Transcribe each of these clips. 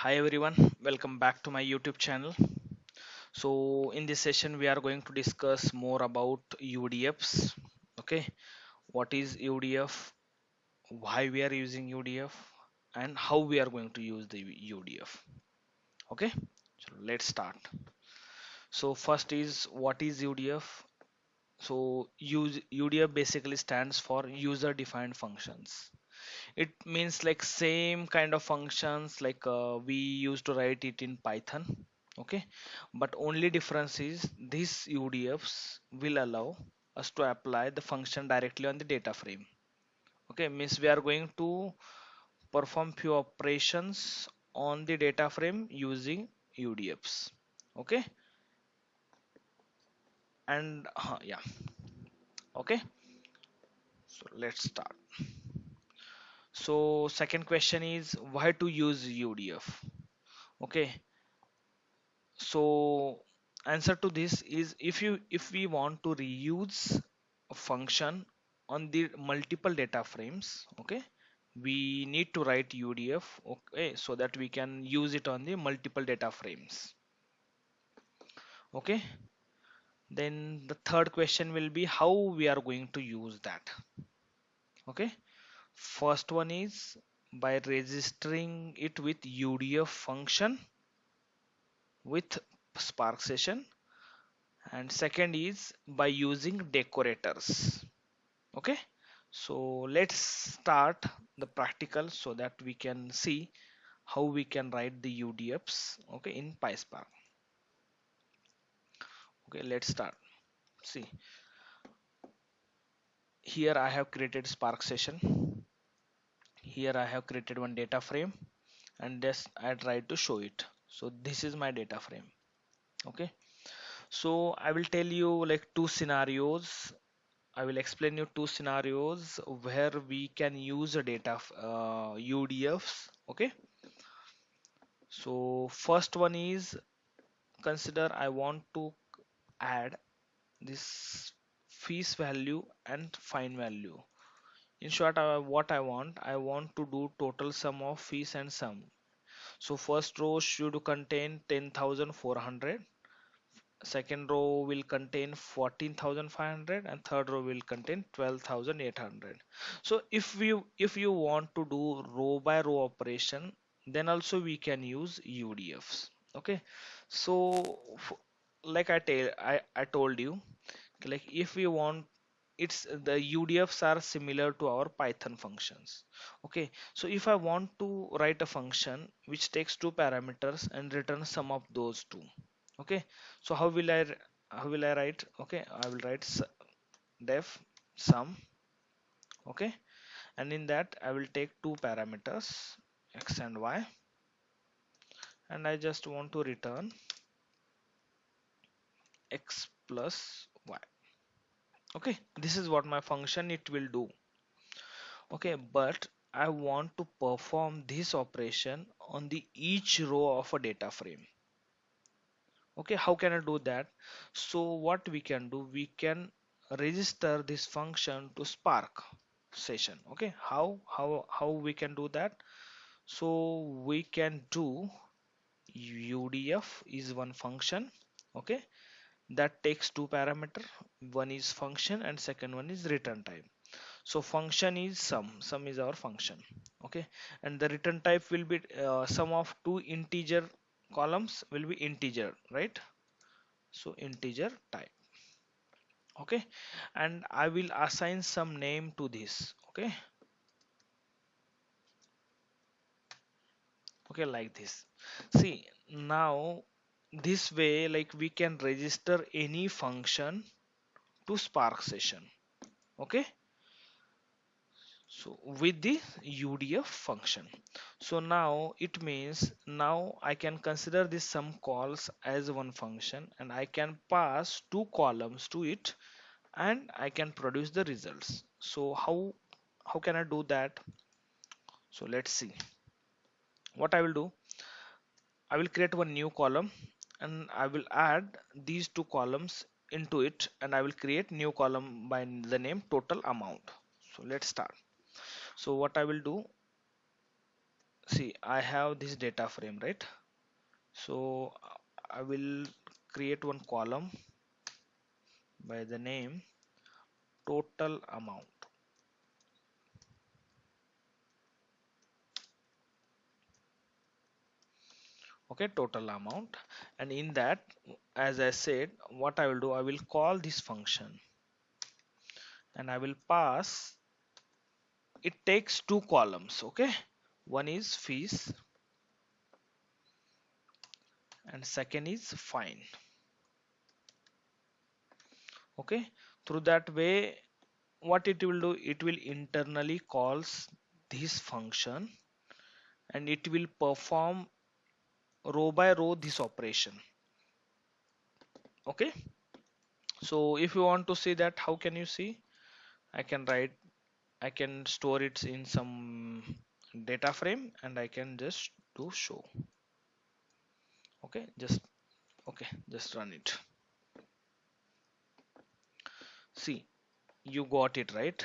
Hi everyone, welcome back to my YouTube channel. So in this session we are going to discuss more about UDFs. Okay, what is UDF, why we are using UDF, and how we are going to use the UDF. Okay, so let's start. So first is what is UDF? So UDF basically stands for user defined functions. It means like same kind of functions like we used to write it in Python. Okay, but only difference is these UDFs will allow us to apply the function directly on the data frame. Okay, means we are going to perform few operations on the data frame using UDFs. Okay, and yeah, okay, so let's start. So second question is why to use UDF. Okay, so answer to this is if we want to reuse a function on the multiple data frames. Okay, we need to write UDF, okay, so that we can use it on the multiple data frames. Okay, then the third question will be how we are going to use that. Okay, first one is by registering it with UDF function with Spark session, and second is by using decorators. Okay, so let's start the practical so that we can see how we can write the UDFs, okay, in PySpark. Okay, let's start. See, here I have created Spark session. Here I have created one data frame, and this I tried to show it. So this is my data frame. Okay, so I will tell you like two scenarios. I will explain you two scenarios where we can use a UDFs. Okay, so first one is, consider I want to add this fees value and fine value. In short, I want to do total sum of fees and sum. So first row should contain 10,400, second row will contain 14,500, and third row will contain 12,800. So if you want to do row by row operation, then also we can use UDFs. Okay, so like I told you, like if we want, it's the UDFs are similar to our Python functions. Okay, so if I want to write a function which takes two parameters and returns sum of those two. Okay, so how will I write? Okay, I will write def sum. Okay, and in that I will take two parameters x and y, and I just want to return x plus y. Okay, this is what my function it will do. Okay, but I want to perform this operation on the each row of a data frame. Okay, how can I do that? So what we can do, we can register this function to Spark session. Okay, how we can do that? So we can do UDF is one function. Okay, that takes two parameter, one is function and second one is return type. So function is sum is our function. Okay, and the return type will be sum of two integer columns will be integer, right? So integer type. Okay, and I will assign some name to this. Okay, okay, like this. See, now this way like we can register any function to Spark session. Okay, so with the UDF function. So now it means now I can consider this sum calls as one function, and I can pass two columns to it, and I can produce the results. So how can I do that? So let's see what I will do. I will create one new column, and I will add these two columns into it, and I will create new column by the name total amount. So let's start. So what I will do, see, I have this data frame, right? So I will create one column by the name total amount. Okay, total amount. And in that, as I said, what I will do, I will call this function and I will pass. It takes two columns. Okay, one is fees and second is fine. Okay, through that way, what it will do, it will internally calls this function and it will perform row by row this operation. Okay, so if you want to see that, how can you see? I can write, I can store it in some data frame and I can just do show. Okay, just run it. See, you got it right.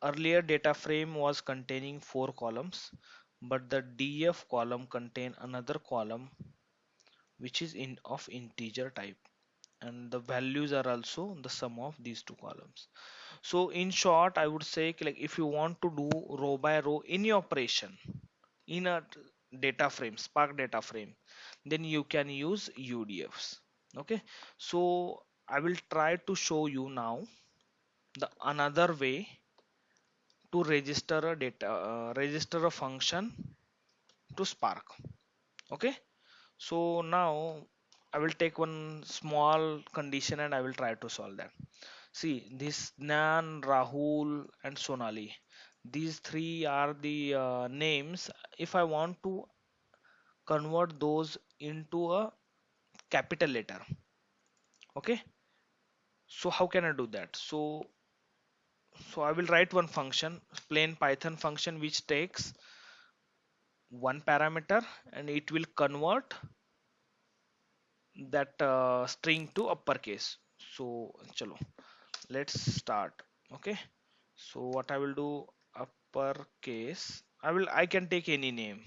Earlier data frame was containing four columns, but the df column contain another column which is in of integer type, and the values are also the sum of these two columns. So in short, I would say like if you want to do row by row any operation in a data frame, Spark data frame, then you can use UDFs. Okay, so I will try to show you now the another way to register a register a function to Spark. Okay, so now I will take one small condition and I will try to solve that. See, this Nan, Rahul, and Sonali. These three are the names. If I want to convert those into a capital letter, okay. So how can I do that? So I will write one function, plain Python function, which takes one parameter and it will convert that string to uppercase. So chalo, let's start. Okay, so what I will do, uppercase, I can take any name,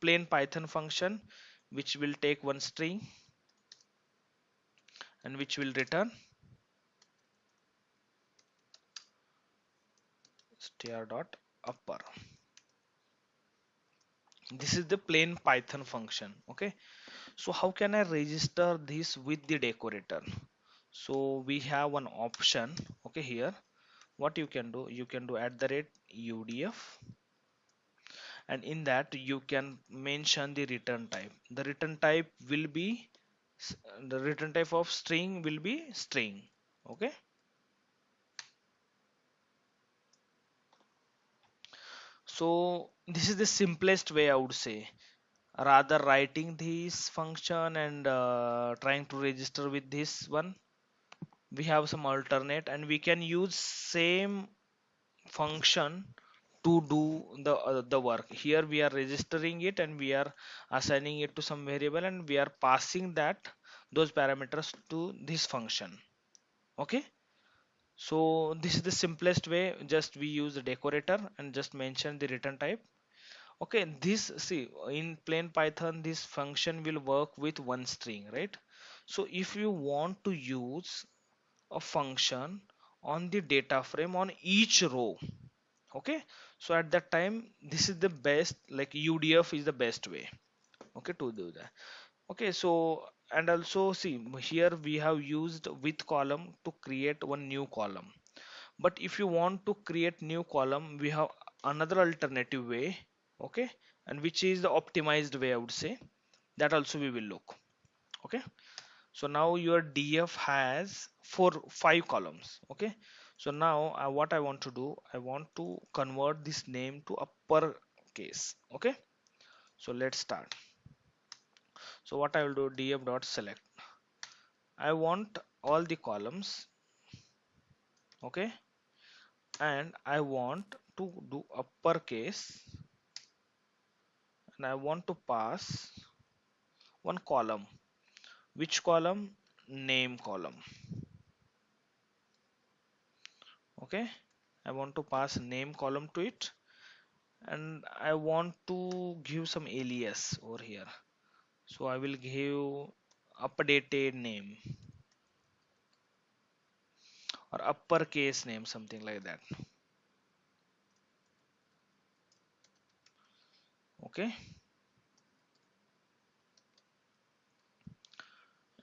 plain Python function which will take one string and which will return str dot upper. This is the plain Python function. Okay, so how can I register this with the decorator? So we have one option. Okay, here what you can do, you can do at the rate UDF, and in that you can mention the return type. The return type will be the return type of string will be string. Okay, so this is the simplest way I would say, rather writing this function and trying to register with this one. We have some alternate and we can use same function to do the work. Here we are registering it and we are assigning it to some variable and we are passing that those parameters to this function. Okay, so this is the simplest way, just we use the decorator and just mention the return type. Okay, this, see, in plain Python this function will work with one string, right? So if you want to use a function on the data frame on each row, okay, so at that time this is the best, like UDF is the best way, okay, to do that. Okay, so and also see, here we have used with column to create one new column, but if you want to create new column we have another alternative way. Okay, and which is the optimized way I would say, that also we will look. Okay, so now your df has five columns. Okay, so now what I want to do, I want to convert this name to upper case. Okay, so let's start. So what I will do, df dot select, I want all the columns. Okay, and I want to do uppercase and I want to pass one column. Which column? Name column. Okay, I want to pass name column to it, and I want to give some alias over here. So I will give updated name or uppercase name, something like that. Okay,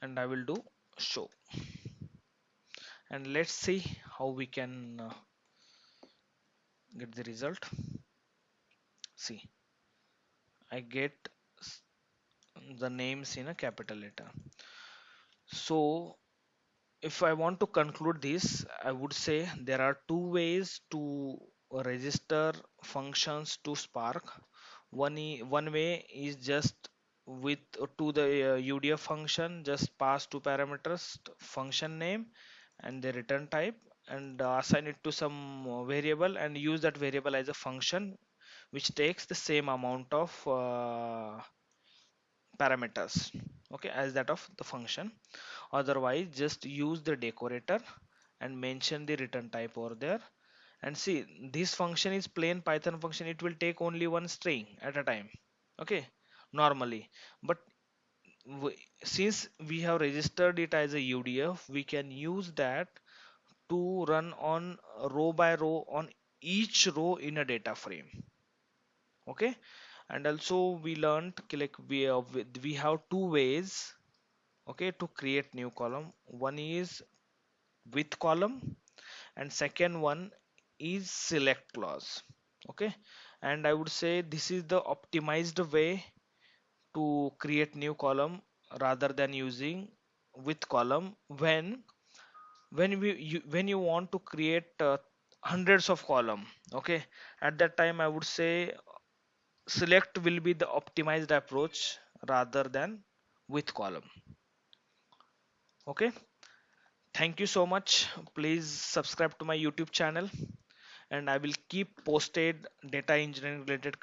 and I will do show, and let's see how we can get the result. See, I get the names in a capital letter. So if I want to conclude this, I would say there are two ways to register functions to Spark. One way is just with to the UDF function, just pass two parameters, function name and the return type, and assign it to some variable and use that variable as a function which takes the same amount of parameters, okay, as that of the function. Otherwise just use the decorator and mention the return type over there. And see, this function is plain Python function, it will take only one string at a time, okay, normally. But since we have registered it as a UDF, we can use that to run on row by row on each row in a data frame, okay. And also we learned like we have two ways, okay, to create new column. One is with column and second one is select clause, okay. And I would say this is the optimized way to create new column rather than using with column. When you want to create hundreds of column, okay, at that time I would say select will be the optimized approach rather than with column, okay. Thank you so much. Please subscribe to my YouTube channel, and I will keep posted data engineering related